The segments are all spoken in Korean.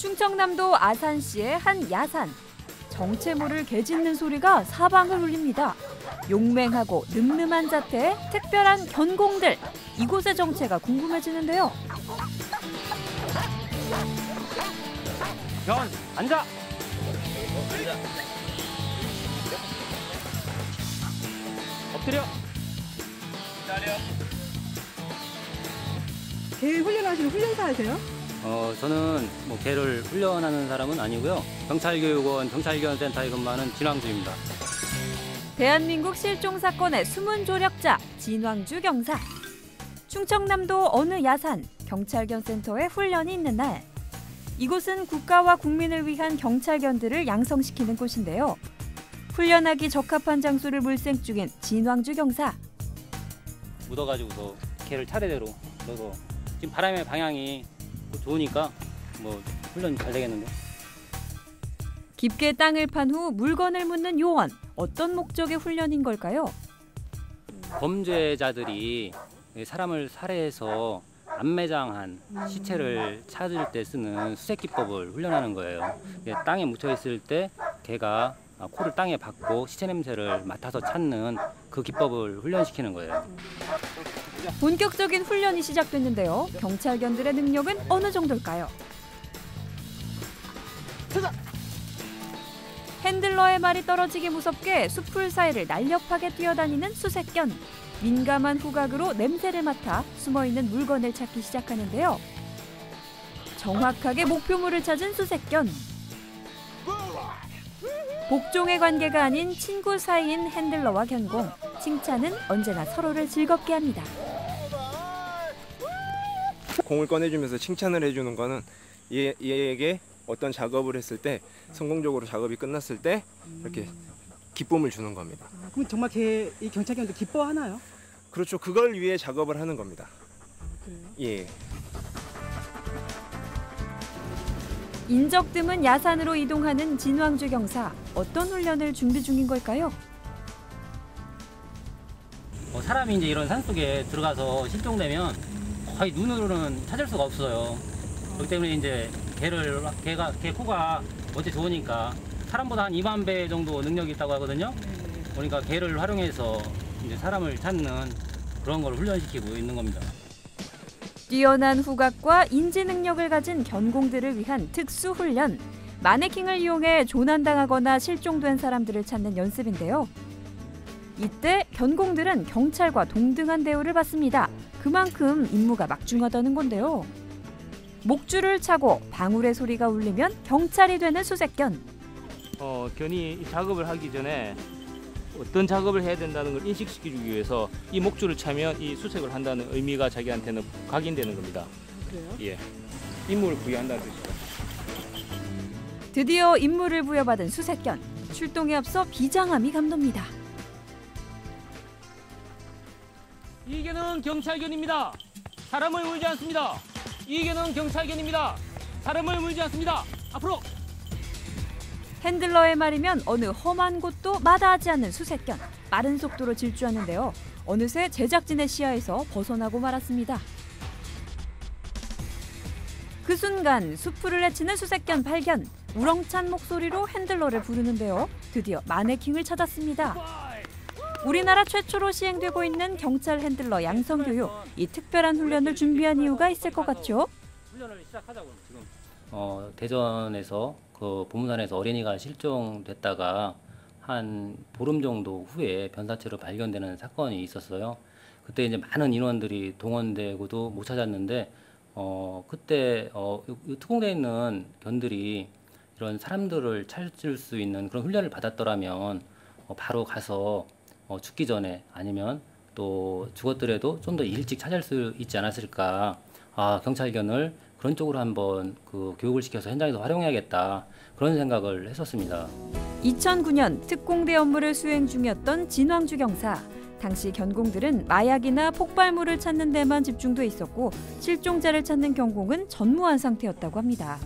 충청남도 아산시의 한 야산. 정체모를 개 짖는 소리가 사방을 울립니다. 용맹하고 늠름한 자태의 특별한 견공들. 이곳의 정체가 궁금해지는데요. 견, 앉아! 엎드려! 기다려! 개 훈련하시는 훈련사이세요? 저는 개를 훈련하는 사람은 아니고요. 경찰교육원 경찰견센터에 근무하는 진황주입니다. 대한민국 실종 사건의 숨은 조력자 진황주 경사. 충청남도 어느 야산 경찰견센터에 훈련이 있는 날. 이곳은 국가와 국민을 위한 경찰견들을 양성시키는 곳인데요. 훈련하기 적합한 장소를 물색 중인 진황주 경사. 묻어가지고서 개를 차례대로 넣어서 지금 바람의 방향이 좋으니까 훈련 잘 되겠는데. 깊게 땅을 판 후 물건을 묻는 요원. 어떤 목적의 훈련인 걸까요? 범죄자들이 사람을 살해해서 안매장한 시체를 찾을 때 쓰는 수색기법을 훈련하는 거예요. 땅에 묻혀 있을 때 개가 코를 땅에 박고 시체 냄새를 맡아서 찾는 그 기법을 훈련시키는 거예요. 본격적인 훈련이 시작됐는데요. 경찰견들의 능력은 어느 정도일까요? 핸들러의 말이 떨어지기 무섭게 숲풀 사이를 날렵하게 뛰어다니는 수색견. 민감한 후각으로 냄새를 맡아 숨어있는 물건을 찾기 시작하는데요. 정확하게 목표물을 찾은 수색견. 복종의 관계가 아닌 친구 사이인 핸들러와 견공. 칭찬은 언제나 서로를 즐겁게 합니다. 공을 꺼내주면서 칭찬을 해주는 거는 얘에게 어떤 작업을 했을 때 성공적으로 작업이 끝났을 때 이렇게 기쁨을 주는 겁니다. 그럼 정말 이 경찰견도 기뻐하나요? 그렇죠. 그걸 위해 작업을 하는 겁니다. 예. 인적 드문 야산으로 이동하는 진황주 경사. 어떤 훈련을 준비 중인 걸까요? 사람이 이제 이런 산속에 들어가서 실종되면 거의 눈으로는 찾을 수가 없어요. 그렇기 때문에 이제 개 코가 어째 좋으니까 사람보다 한 2만 배 정도 능력이 있다고 하거든요. 그러니까 개를 활용해서 이제 사람을 찾는 그런 걸 훈련시키고 있는 겁니다. 뛰어난 후각과 인지 능력을 가진 견공들을 위한 특수 훈련. 마네킹을 이용해 조난당하거나 실종된 사람들을 찾는 연습인데요. 이때 견공들은 경찰과 동등한 대우를 받습니다. 그만큼 임무가 막중하다는 건데요. 목줄을 차고 방울의 소리가 울리면 경찰이 되는 수색견. 견이 이 작업을 하기 전에 어떤 작업을 해야 된다는 걸 인식시키기 위해서 이 목줄을 차면 이 수색을 한다는 의미가 자기한테는 각인되는 겁니다. 그래요? 예, 임무를 부여한다는 뜻이죠. 드디어 임무를 부여받은 수색견. 출동에 앞서 비장함이 감돕니다. 이 개는 경찰견입니다. 사람을 물지 않습니다. 이 개는 경찰견입니다. 사람을 물지 않습니다. 앞으로! 핸들러의 말이면 어느 험한 곳도 마다하지 않는 수색견. 빠른 속도로 질주하는데요. 어느새 제작진의 시야에서 벗어나고 말았습니다. 그 순간 수풀을 헤치는 수색견 발견. 우렁찬 목소리로 핸들러를 부르는데요. 드디어 마네킹을 찾았습니다. 우리나라 최초로 시행되고 있는 경찰 핸들러 양성 교육. 이 특별한 훈련을 준비한 이유가 있을 것 같죠? 훈련을 시작하자고 지금. 대전에서 그 보문산에서 어린이가 실종됐다가 한 보름 정도 후에 변사체로 발견되는 사건이 있었어요. 그때 이제 많은 인원들이 동원되고도 못 찾았는데 그때 특공대에 있는 견들이 이런 사람들을 찾을 수 있는 그런 훈련을 받았더라면 바로 가서 죽기 전에 아니면 또 죽었더라도 좀 더 일찍 찾을 수 있지 않았을까. 경찰견을 그런 쪽으로 한번 그 교육을 시켜서 현장에서 활용해야겠다. 그런 생각을 했었습니다. 2009년 특공대 업무를 수행 중이었던 진황주 경사. 당시 견공들은 마약이나 폭발물을 찾는 데만 집중돼 있었고 실종자를 찾는 경공은 전무한 상태였다고 합니다.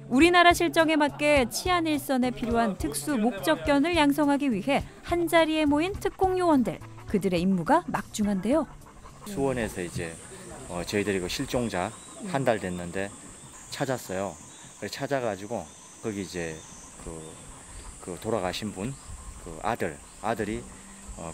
우리나라 실정에 맞게 치안 일선에 필요한 특수 목적견을 양성하기 위해 한자리에 모인 특공 요원들. 그들의 임무가 막중한데요. 수원에서 이제 저희들이 그 실종자 한 달 됐는데 찾았어요. 그래서 찾아가지고 거기 이제 그 돌아가신 분 그 아들이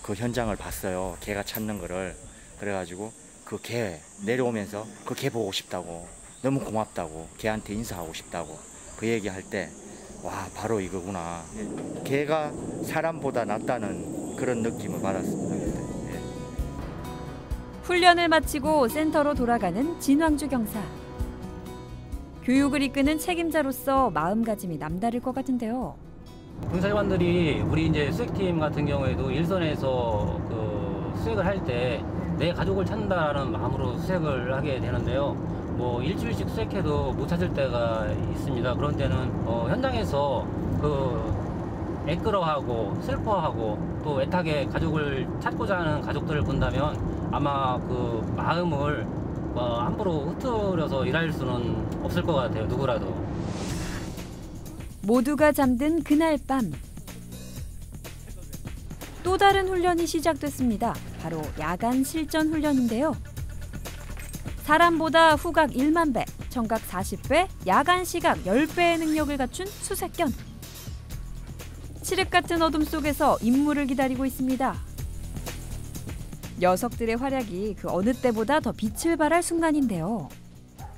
그 현장을 봤어요. 개가 찾는 거를. 그래가지고 그 개 내려오면서 그 개 보고 싶다고, 너무 고맙다고, 개한테 인사하고 싶다고 그 얘기할 때 와, 바로 이거구나. 개가 사람보다 낫다는 그런 느낌을 받았습니다. 예. 훈련을 마치고 센터로 돌아가는 진왕주 경사. 교육을 이끄는 책임자로서 마음가짐이 남다를 것 같은데요. 군사관들이 우리 이제 수색팀 같은 경우에도 일선에서 그 수색을 할 때 내 가족을 찾는다라는 마음으로 수색을 하게 되는데요. 뭐 일주일씩 수색해도 못 찾을 때가 있습니다. 그런 때는 현장에서 그 애끌어하고 슬퍼하고 또 애타게 가족을 찾고자 하는 가족들을 본다면 아마 그 마음을 함부로 흐트려서 일할 수는 없을 것 같아요. 누구라도. 모두가 잠든 그날 밤. 또 다른 훈련이 시작됐습니다. 바로 야간 실전 훈련인데요. 사람보다 후각 1만 배, 청각 40배, 야간 시각 10배의 능력을 갖춘 수색견. 칠흑 같은 어둠 속에서 임무를 기다리고 있습니다. 녀석들의 활약이 그 어느 때보다 더 빛을 발할 순간인데요.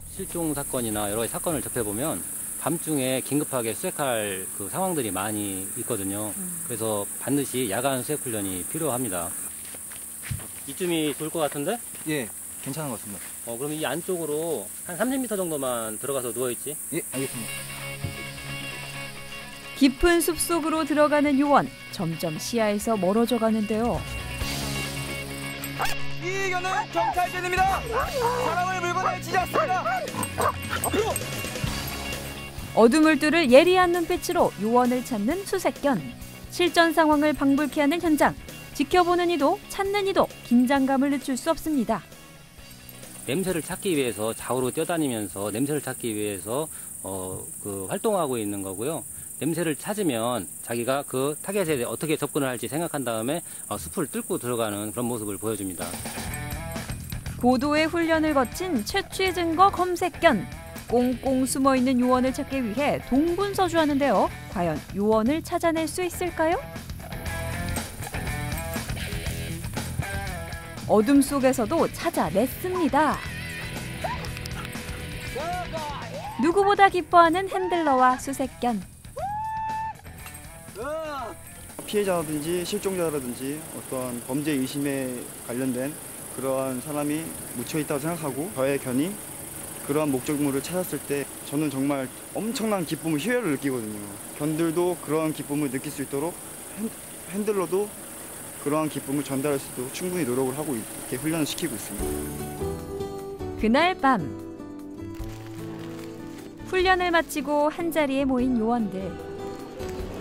실종 사건이나 여러 가지 사건을 접해보면 밤중에 긴급하게 수색할 그 상황들이 많이 있거든요. 그래서 반드시 야간 수색 훈련이 필요합니다. 이쯤이 좋을 것 같은데? 예, 괜찮은 것 같습니다. 그럼 이 안쪽으로 한 30m 정도만 들어가서 누워있지? 예, 알겠습니다. 깊은 숲속으로 들어가는 요원. 점점 시야에서 멀어져 가는데요. 이견은 경찰견입니다. 사람을 물건에 찢었습니다. 어둠을 뚫을 예리한 눈빛으로 요원을 찾는 수색견. 실전 상황을 방불케 하는 현장. 지켜보는 이도 찾는 이도 긴장감을 늦출 수 없습니다. 냄새를 찾기 위해서 좌우로 뛰어다니면서 냄새를 찾기 위해서 그 활동하고 있는 거고요. 냄새를 찾으면 자기가 그 타겟에 어떻게 접근을 할지 생각한 다음에 숲을 뚫고 들어가는 그런 모습을 보여줍니다. 고도의 훈련을 거친 채취 증거 검색견. 꽁꽁 숨어있는 요원을 찾기 위해 동분서주하는데요. 과연 요원을 찾아낼 수 있을까요? 어둠 속에서도 찾아냈습니다. 누구보다 기뻐하는 핸들러와 수색견. 피해자라든지 실종자라든지 어떤 범죄 의심에 관련된 그러한 사람이 묻혀 있다고 생각하고 저의 견이 그러한 목적물을 찾았을 때 저는 정말 엄청난 기쁨을, 희열을 느끼거든요. 견들도 그러한 기쁨을 느낄 수 있도록 핸들러도 그러한 기쁨을 전달할 수 있도록 충분히 노력을 하고 이렇게 훈련을 시키고 있습니다. 그날 밤 훈련을 마치고 한자리에 모인 요원들.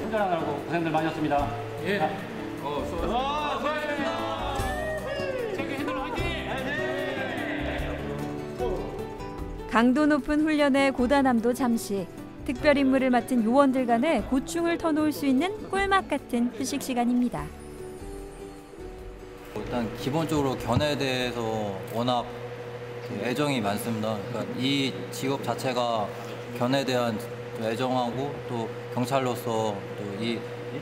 훈련하느라고 고생들 많으셨습니다. 예. 강도 높은 훈련의 고단함도 잠시. 특별 임무를 맡은 요원들 간의 고충을 터놓을 수 있는 꿀맛 같은 휴식 시간입니다. 일단 기본적으로 견해에 대해서 워낙 애정이 많습니다. 그러니까 이 직업 자체가 견해에 대한 애정하고 또 경찰로서 또 이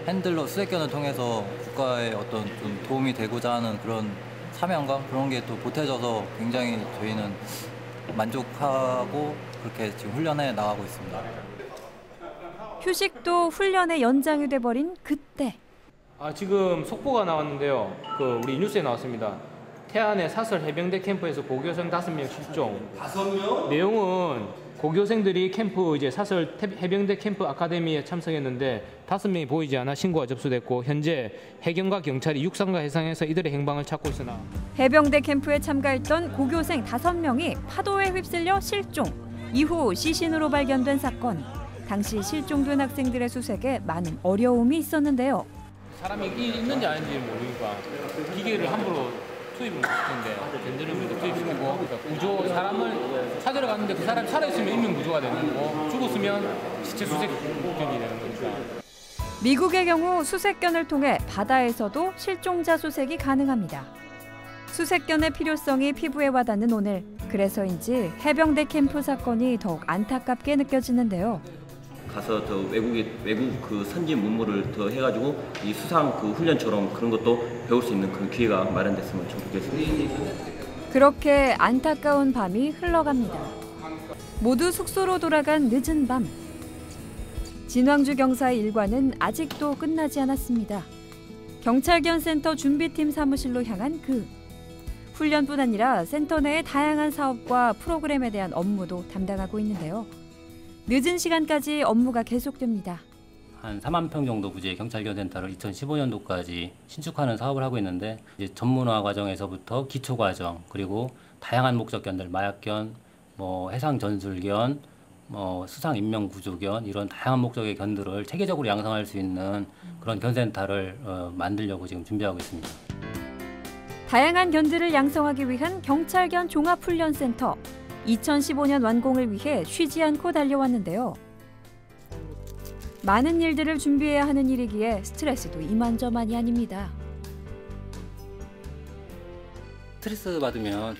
핸들러 수색견을 통해서 국가에 어떤 좀 도움이 되고자 하는 그런 사명감 그런 게 또 보태져서 굉장히 저희는 만족하고 그렇게 지금 훈련해 나가고 있습니다. 휴식도 훈련의 연장이 돼버린 그때. 지금 속보가 나왔는데요. 우리 뉴스에 나왔습니다. 태안의 사설 해병대 캠프에서 고교생 5명 실종. 5명? 내용은 고교생들이 캠프 사설 해병대 캠프 아카데미에 참석했는데 5명이 보이지 않아 신고가 접수됐고 현재 해경과 경찰이 육상과 해상에서 이들의 행방을 찾고 있으나 해병대 캠프에 참가했던 고교생 5명이 파도에 휩쓸려 실종. 이후 시신으로 발견된 사건. 당시 실종된 학생들의 수색에 많은 어려움이 있었는데요. 사람이 있는지 아닌지 모르니까 기계를 함부로 투입을 못 시키는데 젠더룸에도 투입시키고 구조 사람을 찾으러 갔는데 그 사람이 살아있으면 인명 구조가 되는 거고 죽었으면 시체 수색견이 되는 거니까. 미국의 경우 수색견을 통해 바다에서도 실종자 수색이 가능합니다. 수색견의 필요성이 피부에 와닿는 오늘 그래서인지 해병대 캠프 사건이 더욱 안타깝게 느껴지는데요. 가서 더 외국 그 선진 문물을 더 해가지고 이 수상 그 훈련처럼 그런 것도 배울 수 있는 그런 기회가 마련됐으면 좋겠습니다. 그렇게 안타까운 밤이 흘러갑니다. 모두 숙소로 돌아간 늦은 밤. 진왕주 경사의 일과는 아직도 끝나지 않았습니다. 경찰견 센터 준비팀 사무실로 향한 훈련뿐 아니라 센터 내의 다양한 사업과 프로그램에 대한 업무도 담당하고 있는데요. 늦은 시간까지 업무가 계속됩니다. 한 4만 평 정도 부지의 경찰견 센터를 2015년도까지 신축하는 사업을 하고 있는데 이제 전문화 과정에서부터 기초 과정 그리고 다양한 목적견들 마약견, 해상 전술견, 수상 인명 구조견 이런 다양한 목적의 견들을 체계적으로 양성할 수 있는 그런 견센터를 만들려고 지금 준비하고 있습니다. 다양한 견들을 양성하기 위한 경찰견 종합훈련센터 2015년 완공을 위해 쉬지 않고 달려왔는데요. 많은 일들을 준비해야 하는 일이기에 스트레스도 이만저만이 아닙니다. 스트레스 받으면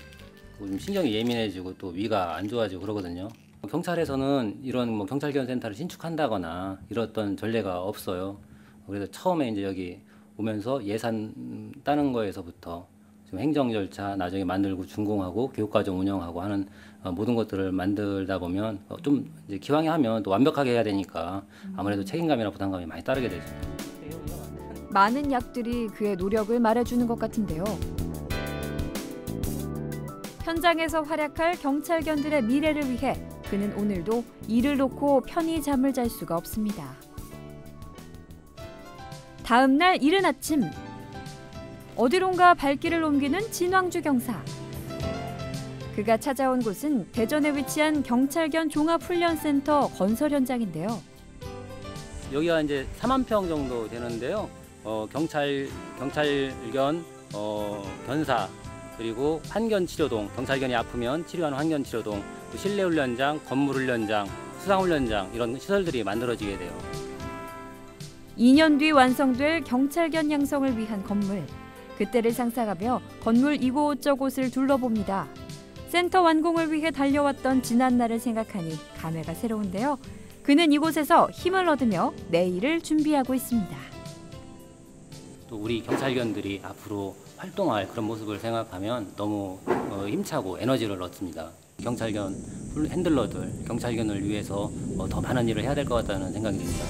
좀 신경이 예민해지고 또 위가 안 좋아지고 그러거든요. 경찰에서는 이런 경찰견 센터를 신축한다거나 이랬던 전례가 없어요. 그래서 처음에 이제 여기 오면서 예산 따는 거에서부터 지금 행정 절차 나중에 만들고 준공하고 교육과정 운영하고 하는 모든 것들을 만들다 보면 좀 이제 기왕에 하면 또 완벽하게 해야 되니까 아무래도 책임감이나 부담감이 많이 따르게 되죠. 많은 약들이 그의 노력을 말해주는 것 같은데요. 현장에서 활약할 경찰견들의 미래를 위해 그는 오늘도 일을 놓고 편히 잠을 잘 수가 없습니다. 다음 날 이른 아침 어디론가 발길을 옮기는 진왕주 경사. 그가 찾아온 곳은 대전에 위치한 경찰견 종합훈련센터 건설 현장인데요. 여기가 이제 4만 평 정도 되는데요. 경찰견 견사 그리고 환견치료동, 경찰견이 아프면 치료하는 환견치료동, 실내훈련장, 건물훈련장, 수상훈련장 이런 시설들이 만들어지게 돼요. 2년 뒤 완성될 경찰견 양성을 위한 건물. 그때를 상상하며 건물 이곳저곳을 둘러봅니다. 센터 완공을 위해 달려왔던 지난 날을 생각하니 감회가 새로운데요. 그는 이곳에서 힘을 얻으며 내일을 준비하고 있습니다. 또 우리 경찰견들이 앞으로 활동할 그런 모습을 생각하면 너무 힘차고 에너지를 얻습니다. 경찰견 핸들러들, 경찰견을 위해서 더 많은 일을 해야 될 것 같다는 생각이 듭니다.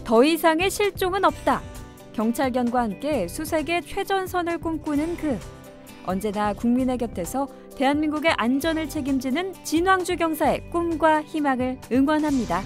더 이상의 실종은 없다. 경찰견과 함께 수색의 최전선을 꿈꾸는 그. 언제나 국민의 곁에서 대한민국의 안전을 책임지는 진왕주 경사의 꿈과 희망을 응원합니다.